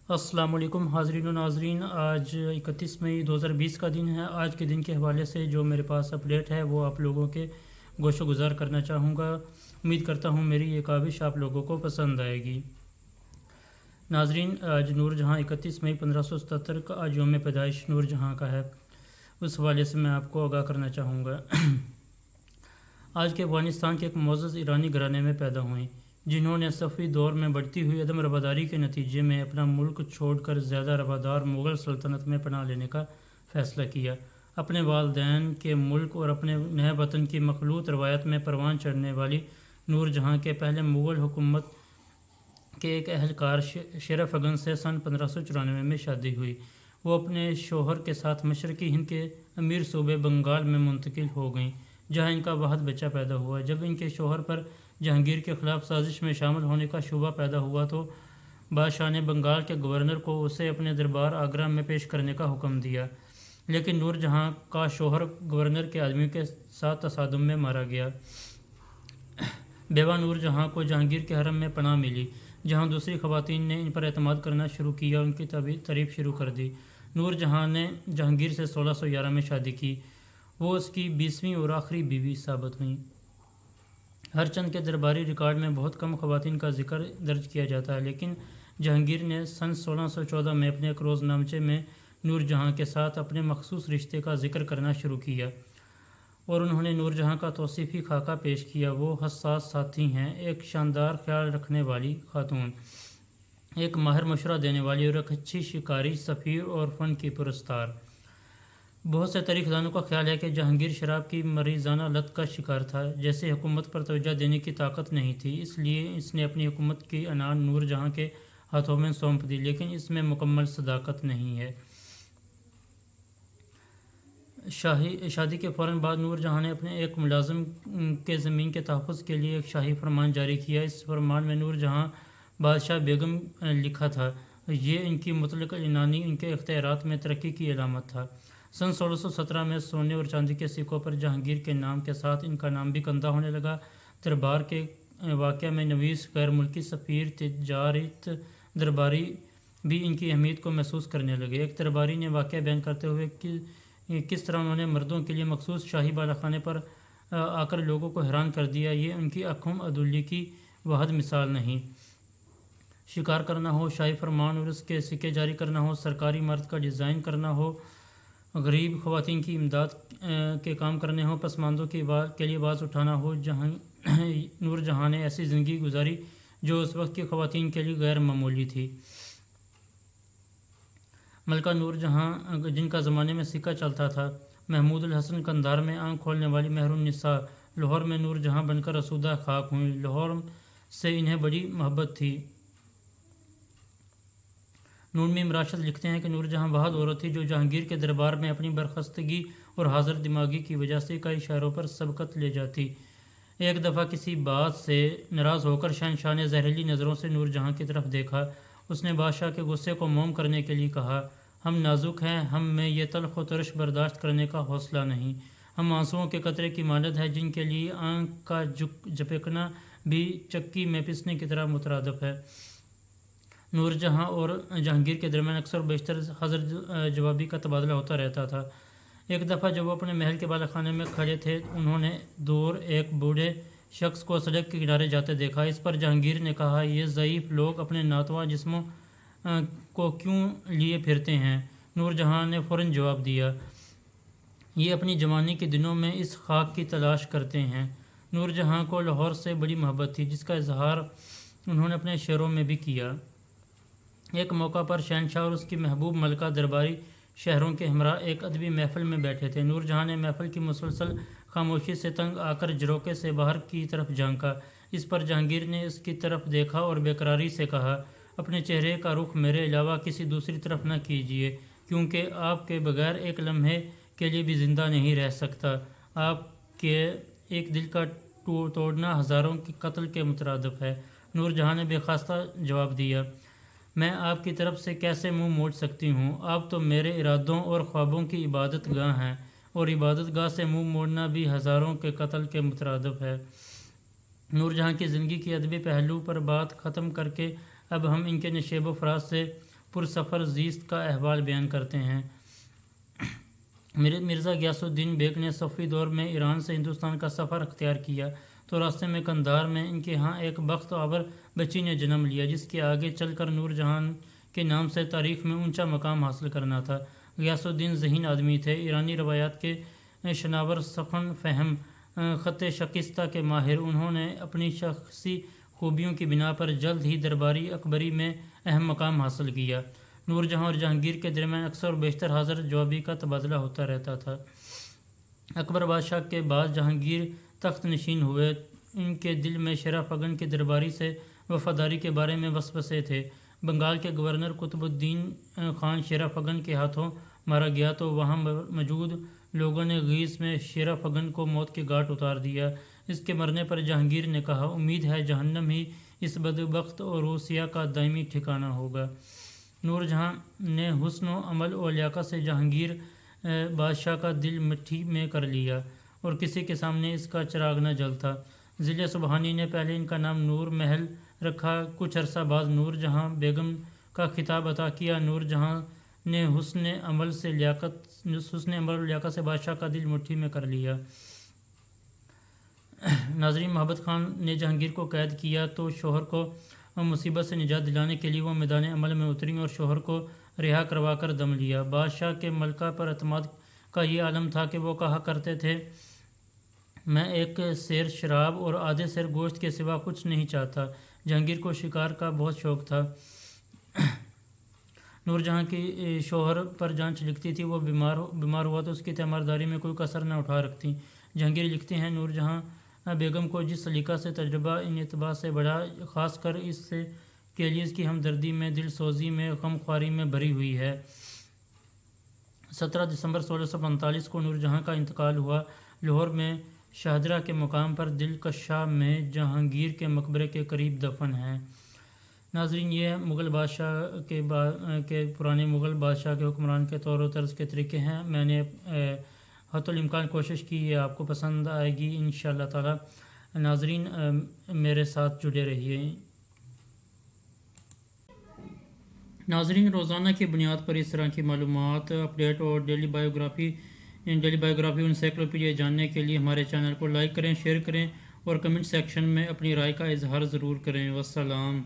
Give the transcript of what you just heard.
السلام علیکم حاضرین و ناظرین، آج 31 مئی 2020 کا دن ہے۔ آج کے دن کے حوالے سے جو میرے پاس اپڈیٹ ہے وہ آپ لوگوں کے گوش و گزار کرنا چاہوں گا۔ امید کرتا ہوں میری یہ کاوش آپ لوگوں کو پسند آئے گی۔ ناظرین، آج نور جہاں 31 مئی 1577 کا آج یوم پیدائش نور جہاں کا ہے، اس حوالے سے میں آپ کو آگاہ کرنا چاہوں گا۔ آج کے افغانستان کے ایک معزز ایرانی گھرانے میں پیدا ہوئیں، جنہوں نے صفوی دور میں بڑھتی ہوئی عدم رواداری کے نتیجے میں اپنا ملک چھوڑ کر زیادہ روادار مغل سلطنت میں پناہ لینے کا فیصلہ کیا۔ اپنے والدین کے ملک اور اپنے نئے وطن کی مخلوط روایت میں پروان چڑھنے والی نور جہاں کے پہلے مغل حکومت کے ایک اہلکار شیر افغن سے سن 1594 میں شادی ہوئی۔ وہ اپنے شوہر کے ساتھ مشرقی ہند کے امیر صوبے بنگال میں منتقل ہو گئیں، جہاں ان کا واحد بچہ پیدا ہوا۔ جب ان کے شوہر پر جہانگیر کے خلاف سازش میں شامل ہونے کا شبہ پیدا ہوا تو بادشاہ نے بنگال کے گورنر کو اسے اپنے دربار آگرہ میں پیش کرنے کا حکم دیا، لیکن نور جہاں کا شوہر گورنر کے آدمیوں کے ساتھ تصادم میں مارا گیا۔ بیوہ نور جہاں کو جہانگیر کے حرم میں پناہ ملی، جہاں دوسری خواتین نے ان پر اعتماد کرنا شروع کیا اور ان کی تعریف شروع کر دی۔ نور جہاں نے جہانگیر سے 1611 میں شادی کی۔ وہ اس کی 20ویں اور آخری بیوی ثابت ہوئیں۔ ہرچند کے درباری ریکارڈ میں بہت کم خواتین کا ذکر درج کیا جاتا ہے، لیکن جہانگیر نے سن 1614 میں اپنے ایک روز نامچے میں نور جہاں کے ساتھ اپنے مخصوص رشتے کا ذکر کرنا شروع کیا اور انہوں نے نور جہاں کا توصیفی خاکہ پیش کیا۔ وہ حساس ساتھی ہیں، ایک شاندار خیال رکھنے والی خاتون، ایک ماہر مشورہ دینے والی اور ایک اچھی شکاری، سفیر اور فن کی پرستار۔ بہت سے تاریخ دانوں کا خیال ہے کہ جہانگیر شراب کی مریضانہ لت کا شکار تھا۔ جیسے حکومت پر توجہ دینے کی طاقت نہیں تھی، اس لیے اس نے اپنی حکومت کی عنان نور جہاں کے ہاتھوں میں سونپ دی، لیکن اس میں مکمل صداقت نہیں ہے۔ شادی کے فوراً بعد نور جہاں نے اپنے ایک ملازم کے زمین کے تحفظ کے لیے ایک شاہی فرمان جاری کیا۔ اس فرمان میں نور جہاں بادشاہ بیگم لکھا تھا۔ یہ ان کی مطلق عنانی ان کے اختیارات میں ترقی کی علامت تھا۔ سن 1617 میں سونے اور چاندی کے سکوں پر جہانگیر کے نام کے ساتھ ان کا نام بھی کندہ ہونے لگا۔ دربار کے واقعہ میں نویس، غیر ملکی سفیر، تجارت درباری بھی ان کی اہمیت کو محسوس کرنے لگے۔ ایک درباری نے واقعہ بیان کرتے ہوئے کس طرح انہوں نے مردوں کے لیے مخصوص شاہی بالا خانے پر آ کر لوگوں کو حیران کر دیا، یہ ان کی اکھم عدولی کی واحد مثال نہیں۔ شکار کرنا ہو، شاہی فرمان اور اس کے سکے جاری کرنا ہو، سرکاری عمارت کا ڈیزائن کرنا ہو، غریب خواتین کی امداد کے کام کرنے ہوں، پسماندوں کے لیے آواز اٹھانا ہو، نور جہاں نے ایسی زندگی گزاری جو اس وقت کی خواتین کے لیے غیر معمولی تھی۔ ملکہ نور جہاں، جن کا زمانے میں سکہ چلتا تھا، محمود الحسن قندھار میں آنکھ کھولنے والی مہر النساء، لاہور میں نور جہاں بن کر آسودہ خاک ہوئیں۔ لاہور سے انہیں بڑی محبت تھی۔ نون میم راشد لکھتے ہیں کہ نور جہاں واحد عورت تھی جو جہانگیر کے دربار میں اپنی برخستگی اور حاضر دماغی کی وجہ سے کئی شہروں پر سبقت لے جاتی۔ ایک دفعہ کسی بات سے ناراض ہو کر شہنشاہ نے زہریلی نظروں سے نور جہاں کی طرف دیکھا۔ اس نے بادشاہ کے غصے کو موم کرنے کے لیے کہا، ہم نازک ہیں، ہم میں یہ تلخ و ترش برداشت کرنے کا حوصلہ نہیں۔ ہم آنسوؤں کے قطرے کی مانند ہیں جن کے لیے آنکھ کا جھپکنا بھی چکی میں پسنے کی طرح مترادف ہے۔ نور جہاں اور جہانگیر کے درمیان اکثر و بیشتر حضر جوابی کا تبادلہ ہوتا رہتا تھا۔ ایک دفعہ جب وہ اپنے محل کے بالا خانے میں کھڑے تھے، انہوں نے دور ایک بوڑھے شخص کو سڑک کے کنارے جاتے دیکھا۔ اس پر جہانگیر نے کہا، یہ ضعیف لوگ اپنے ناتواں جسموں کو کیوں لیے پھرتے ہیں؟ نور جہاں نے فوراً جواب دیا، یہ اپنی جوانی کے دنوں میں اس خاک کی تلاش کرتے ہیں۔ نور جہاں کو لاہور سے بڑی محبت تھی، جس کا اظہار انہوں نے اپنے شعروں میں بھی کیا۔ ایک موقع پر شہنشاہ اور اس کی محبوب ملکہ درباری شہروں کے ہمراہ ایک ادبی محفل میں بیٹھے تھے۔ نور جہاں نے محفل کی مسلسل خاموشی سے تنگ آ کر جھروکے سے باہر کی طرف جھانکا۔ اس پر جہانگیر نے اس کی طرف دیکھا اور بے قراری سے کہا، اپنے چہرے کا رخ میرے علاوہ کسی دوسری طرف نہ کیجیے، کیونکہ آپ کے بغیر ایک لمحے کے لیے بھی زندہ نہیں رہ سکتا۔ آپ کے ایک دل کا توڑنا ہزاروں کے قتل کے مترادف ہے۔ نور جہاں نے بے خواستہ جواب دیا، میں آپ کی طرف سے کیسے منہ موڑ سکتی ہوں؟ آپ تو میرے ارادوں اور خوابوں کی عبادت گاہ ہیں، اور عبادت گاہ سے منہ موڑنا بھی ہزاروں کے قتل کے مترادف ہے۔ نور جہاں کی زندگی کے ادبی پہلو پر بات ختم کر کے اب ہم ان کے نشیب و فراز سے پرسفر زیست کا احوال بیان کرتے ہیں۔ مرزا غیاث الدین بیگ نے صفوی دور میں ایران سے ہندوستان کا سفر اختیار کیا تو راستے میں قندھار میں ان کے ہاں ایک بخت آور بچی نے جنم لیا، جس کے آگے چل کر نور جہاں کے نام سے تاریخ میں اونچا مقام حاصل کرنا تھا۔ غیاث الدین ذہین آدمی تھے، ایرانی روایات کے شناور، سخن فہم، خط شکستہ کے ماہر۔ انہوں نے اپنی شخصی خوبیوں کی بنا پر جلد ہی درباری اکبری میں اہم مقام حاصل کیا۔ نور جہاں اور جہانگیر کے درمیان اکثر و بیشتر حاضر جوابی کا تبادلہ ہوتا رہتا تھا۔ اکبر بادشاہ کے بعد جہانگیر تخت نشین ہوئے۔ ان کے دل میں شیرا فگن کے درباری سے وفاداری کے بارے میں وسوسے تھے۔ بنگال کے گورنر قطب الدین خان شیرا فگن کے ہاتھوں مارا گیا تو وہاں موجود لوگوں نے غیظ میں شیرا فگن کو موت کے گھاٹ اتار دیا۔ اس کے مرنے پر جہانگیر نے کہا، امید ہے جہنم ہی اس بدبخت اور روسیہ کا دائمی ٹھکانہ ہوگا۔ نور جہاں نے حسن و عمل اور لیاقت سے جہانگیر بادشاہ کا دل مٹھی میں کر لیا اور کسی کے سامنے اس کا چراغ نہ جلتا۔ ضلع سبحانی نے پہلے ان کا نام نور محل رکھا، کچھ عرصہ بعد نور جہاں بیگم کا خطاب عطا کیا۔ نور جہاں نے حسن عمل اور لیاقت سے بادشاہ کا دل مٹھی میں کر لیا۔ ناظرین، محبت خان نے جہانگیر کو قید کیا تو شوہر کو مصیبت سے نجات دلانے کے لیے وہ میدان عمل میں اتریں اور شوہر کو رہا کروا کر دم لیا۔ بادشاہ کے ملکہ پر اعتماد کا یہ عالم تھا کہ وہ کہا کرتے تھے، میں ایک سیر شراب اور آدھے سیر گوشت کے سوا کچھ نہیں چاہتا۔ جہانگیر کو شکار کا بہت شوق تھا۔ نور جہاں کی شوہر پر جان چھلکتی تھی، وہ بیمار ہوا تو اس کی تیمارداری میں کوئی کسر نہ اٹھا رکھتی۔ جہانگیر لکھتے ہیں، نور جہاں بیگم کو جس سلیقہ سے تجربہ ان اعتبار سے بڑا، خاص کر اس کے لیے اس کی ہمدردی میں، دل سوزی میں، غم خواری میں بھری ہوئی ہے۔ 17 دسمبر 1645 کو نور جہاں کا انتقال ہوا۔ لاہور میں شاہدرہ کے مقام پر دل کشا میں جہانگیر کے مقبرے کے قریب دفن ہیں۔ ناظرین، یہ مغل بادشاہ کے پرانے مغل بادشاہ کے حکمران کے طور و طرز کے طریقے ہیں۔ میں نے حتی الامکان کوشش کی یہ آپ کو پسند آئے گی انشاءاللہ تعالی۔ ناظرین، میرے ساتھ جڑے رہیے۔ ناظرین، روزانہ کی بنیاد پر اس طرح کی معلومات، اپڈیٹ اور ڈیلی بایوگرافی اور انسائکلوپیڈیا جاننے کے لیے ہمارے چینل کو لائک کریں، شیئر کریں اور کمنٹ سیکشن میں اپنی رائے کا اظہار ضرور کریں۔ والسلام۔